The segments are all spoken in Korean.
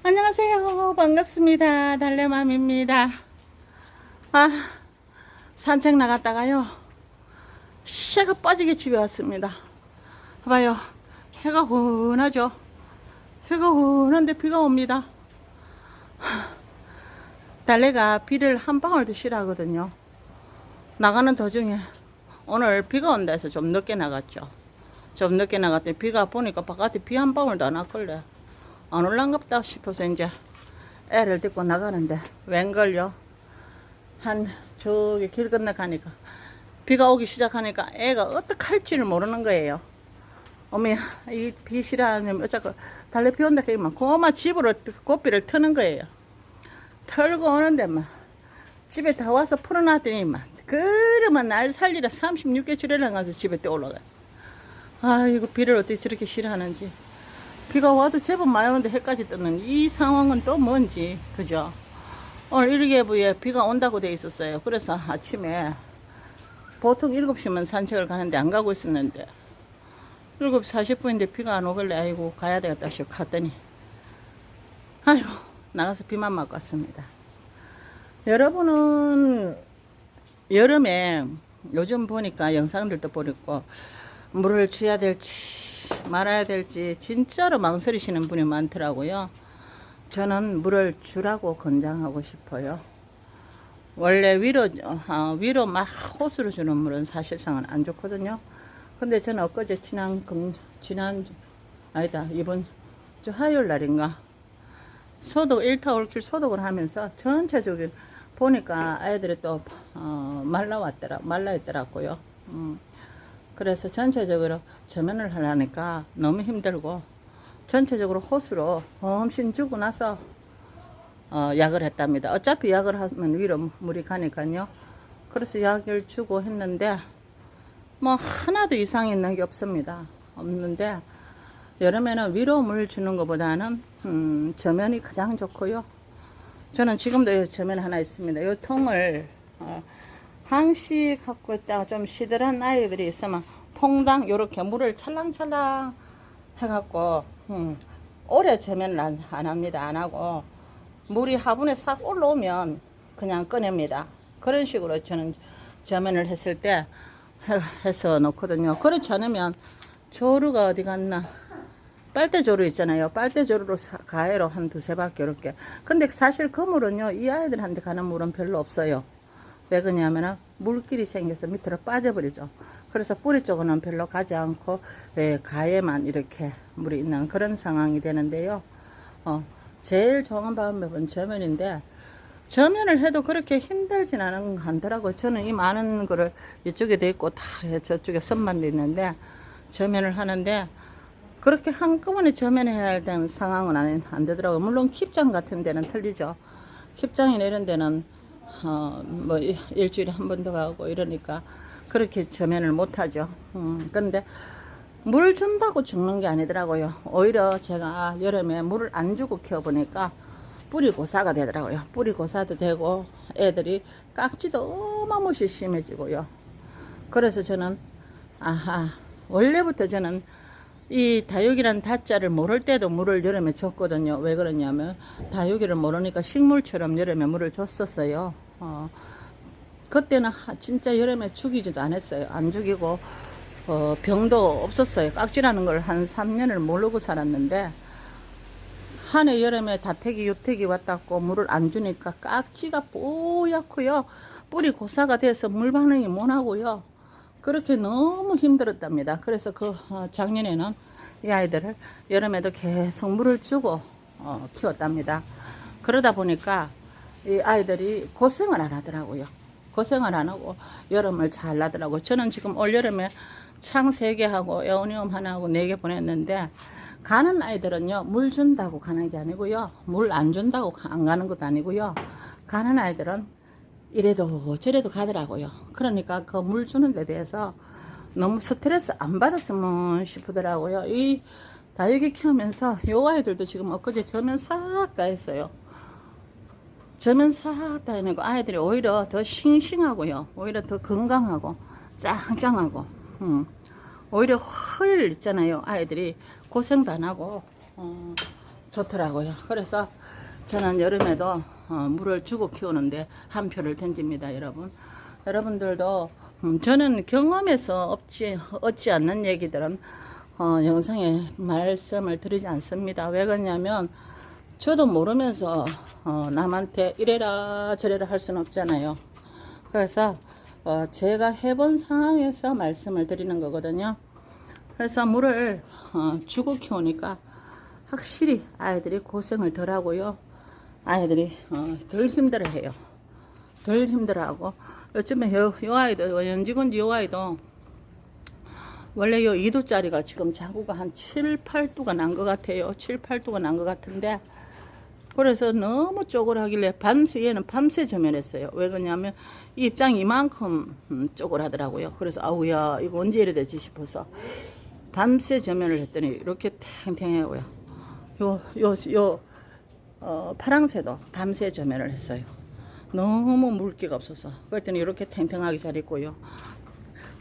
안녕하세요. 반갑습니다. 달래맘입니다. 산책 나갔다가요. 새가 빠지게 집에 왔습니다. 봐봐요. 해가 훈하죠. 해가 훈한데 비가 옵니다. 달래가 비를 한 방울도 싫어하거든요. 나가는 도중에 오늘 비가 온다 해서 좀 늦게 나갔죠. 좀 늦게 나갔더니 비가 보니까 바깥에 비 한 방울도 안 왔걸래. 안 올란갑다 싶어서 이제 애를 데리고 나가는데 웬걸요. 저기 길 건너 가니까 비가 오기 시작하니까 애가 어떡할지를 모르는 거예요. 어머야, 이 비 싫어하는 어쩌고 달래 비 온다 그러면 고마 집으로 고삐를 트는 거예요. 털고 오는데 막 집에 다 와서 풀어놨더니 막 그러면 날 살리라 36개 줄에랑 가서 집에 또 올라가요. 이거 비를 어떻게 저렇게 싫어하는지. 비가 와도 제법 많이 오는데 해까지 뜨는 이 상황은 또 뭔지, 그죠? 오늘 일기예보에 비가 온다고 돼 있었어요. 그래서 아침에 보통 7시면 산책을 가는데 안 가고 있었는데 7시 40분인데 비가 안 오길래 아이고 가야 되겠다 싶어 갔더니 아이고 나가서 비만 맞고 왔습니다. 여러분은 여름에 요즘 보니까 영상들도 보니까 물을 줘야 될지 말아야 될지 진짜로 망설이시는 분이 많더라고요. 저는 물을 주라고 권장하고 싶어요. 원래 위로 막 호수로 주는 물은 사실상은 안 좋거든요. 근데 저는 엊그제 이번 주 화요일 날인가 소독 1타 올킬 소독을 하면서 전체적인 보니까 아이들이 또 말라 있더라고요. 그래서 전체적으로 저면을 하려니까 너무 힘들고 전체적으로 호수로 엄신 주고 나서 약을 했답니다. 어차피 약을 하면 위로 물이 가니까요. 그래서 약을 주고 했는데 뭐 하나도 이상이 있는 게 없습니다. 없는데 여름에는 위로 물 주는 것보다는 저면이 가장 좋고요. 저는 지금도 저면 하나 있습니다. 이 통을 항시 갖고 있다가 좀 시들한 아이들이 있으면 퐁당 요렇게 물을 찰랑찰랑 해갖고 오래 저면을 안 합니다. 안 하고 물이 화분에 싹 올라오면 그냥 꺼냅니다. 그런 식으로 저는 저면을 했을 때 해서 놓거든요. 그렇지 않으면 조루가 어디 갔나, 빨대 조루 있잖아요. 빨대 조루로 가해로 한 두세 바퀴 이렇게. 근데 사실 그 물은요 이 아이들한테 가는 물은 별로 없어요. 왜 그러냐면은 물길이 생겨서 밑으로 빠져버리죠. 그래서 뿌리 쪽은 별로 가지 않고 가에만 이렇게 물이 있는 그런 상황이 되는데요. 제일 좋은 방법은 저면인데 저면을 해도 그렇게 힘들진 않더라고요. 저는 이 많은 거를 이쪽에 돼 있고 다 저쪽에 선만 돼 있는데 저면을 하는데 그렇게 한꺼번에 저면해야 되는 상황은 안 되더라고요. 물론 킵장 같은 데는 틀리죠. 킵장이나 이런 데는 뭐 일주일에 한 번도 가고 이러니까 그렇게 저면을 못하죠. 그런데 물 준다고 죽는 게 아니더라고요. 오히려 제가 여름에 물을 안 주고 키워보니까 뿌리 고사가 되더라고요. 뿌리 고사도 되고 애들이 깍지도 어마무시 심해지고요. 그래서 저는 원래부터 저는 이 다육이란 다자를 모를 때도 물을 여름에 줬거든요. 왜 그러냐면 다육이를 모르니까 식물처럼 여름에 물을 줬었어요. 그때는 진짜 여름에 죽이지도 않았어요. 안 죽이고 병도 없었어요. 깍지라는 걸 한 3년을 모르고 살았는데 한 해 여름에 다태기 유태기 왔다고 물을 안 주니까 깍지가 뽀얗고요. 뿌리 고사가 돼서 물 반응이 못하고요. 그렇게 너무 힘들었답니다. 그래서 작년에는 이 아이들을 여름에도 계속 물을 주고 키웠답니다. 그러다 보니까 이 아이들이 고생을 안 하더라고요. 고생을 안 하고 여름을 잘 나더라고요. 저는 지금 올 여름에 창 3개 하고 에오니움 하나 하고 4개 보냈는데 가는 아이들은요 물 준다고 가는 게 아니고요, 물 안 준다고 안 가는 것도 아니고요, 가는 아이들은 이래도 저래도 가더라고요. 그러니까 그 물 주는 데 대해서 너무 스트레스 안 받았으면 싶더라고요. 이 다육이 키우면서 요 아이들도 지금 엊그제 저면 싹 다 했어요. 저면 싹 다 해내고 아이들이 오히려 더 싱싱하고요, 오히려 더 건강하고 짱짱하고 오히려 헐 있잖아요. 아이들이 고생도 안 하고 좋더라고요. 그래서 저는 여름에도 물을 주고 키우는데 한 표를 던집니다, 여러분. 여러분들도 저는 경험에서 얻지 않는 얘기들은 영상에 말씀을 드리지 않습니다. 왜 그러냐면 저도 모르면서 남한테 이래라 저래라 할 수는 없잖아요. 그래서 제가 해본 상황에서 말씀을 드리는 거거든요. 그래서 물을 주고 키우니까 확실히 아이들이 고생을 덜 하고요. 아이들이 덜 힘들어해요. 덜 힘들어하고 요즘에 요 아이도 연지군지 요 아이도 원래 요 2도짜리가 지금 자구가 한 7, 8도가 난 것 같아요. 7, 8도가 난 것 같은데 그래서 너무 쪼그라길래 밤새 얘는 밤새 저면했어요. 왜 그러냐면 이 입장이 이만큼 쪼그라더라고요. 그래서 아우야 이거 언제 이래 되지 싶어서 밤새 저면을 했더니 이렇게 탱탱해요. 파랑새도 밤새 저면을 했어요. 너무 물기가 없어서. 그랬더니 이렇게 탱탱하게 잘 있고요.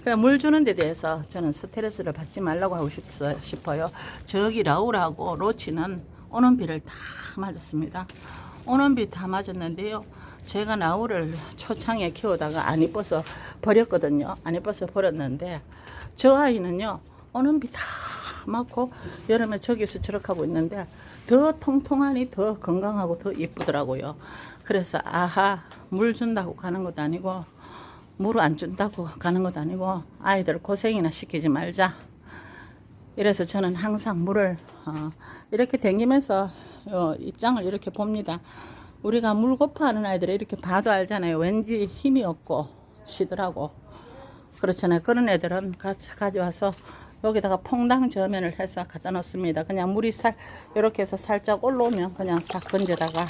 그냥 물 주는 데 대해서 저는 스트레스를 받지 말라고 하고 싶어요. 저기 라울하고 로치는 오는 비를 다 맞았습니다. 오는 비 다 맞았는데요. 제가 라울을 초창에 키우다가 안 이뻐서 버렸거든요. 안 이뻐서 버렸는데 저 아이는요. 오는 비 다 맞고 여름에 저기서 저렇게 하고 있는데 더 통통하니 더 건강하고 더 이쁘더라고요. 그래서 아하 물 준다고 가는 것도 아니고 물을 안 준다고 가는 것도 아니고 아이들 고생이나 시키지 말자. 이래서 저는 항상 물을 이렇게 댕기면서 입장을 이렇게 봅니다. 우리가 물 고파하는 아이들을 이렇게 봐도 알잖아요. 왠지 힘이 없고 쉬더라고. 그렇잖아요. 그런 애들은 가져와서 여기다가 퐁당 저면을 해서 갖다 놓습니다. 그냥 물이 이렇게 해서 살짝 올라오면 그냥 싹 건져다가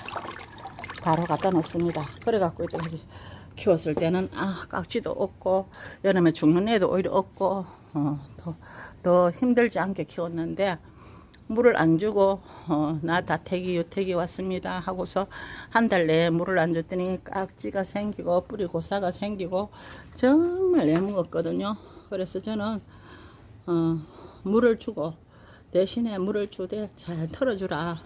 바로 갖다 놓습니다. 그래갖고 이제 키웠을 때는 깍지도 없고 여름에 죽는 애도 오히려 없고 더 힘들지 않게 키웠는데 물을 안 주고 나 다태기 유태기 왔습니다 하고서 한 달 내에 물을 안 줬더니 깍지가 생기고 뿌리 고사가 생기고 정말 애먹었거든요. 그래서 저는 물을 주고 대신에 물을 주되 잘 털어주라.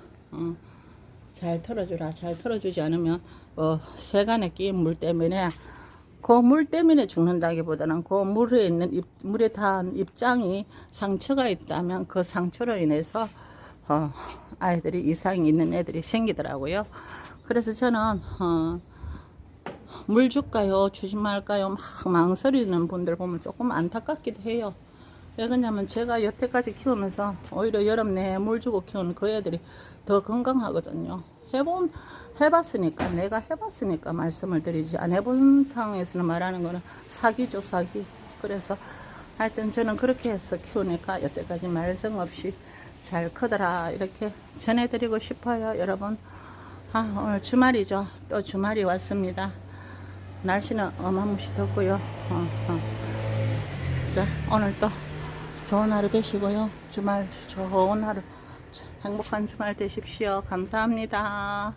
잘 털어주라. 잘 털어주지 않으면 세간에 끼인 물 때문에 그 물 때문에 죽는다기보다는 그 물에 있는 물에 닿은 입장이 상처가 있다면 그 상처로 인해서 아이들이 이상이 있는 애들이 생기더라고요. 그래서 저는 물 줄까요 주지 말까요 막 망설이는 분들 보면 조금 안타깝기도 해요. 왜 그러냐면 제가 여태까지 키우면서 오히려 여름 내에 물 주고 키우는 그 애들이 더 건강하거든요. 해봤으니까 내가 해봤으니까 말씀을 드리지 안 해본 상황에서는 말하는 거는 사기죠 사기. 그래서 하여튼 저는 그렇게 해서 키우니까 여태까지 말썽 없이 잘 크더라 이렇게 전해드리고 싶어요. 여러분 오늘 주말이죠. 또 주말이 왔습니다. 날씨는 어마무시 덥고요. 자 오늘 또 좋은 하루 되시고요. 주말 좋은 하루 행복한 주말 되십시오. 감사합니다.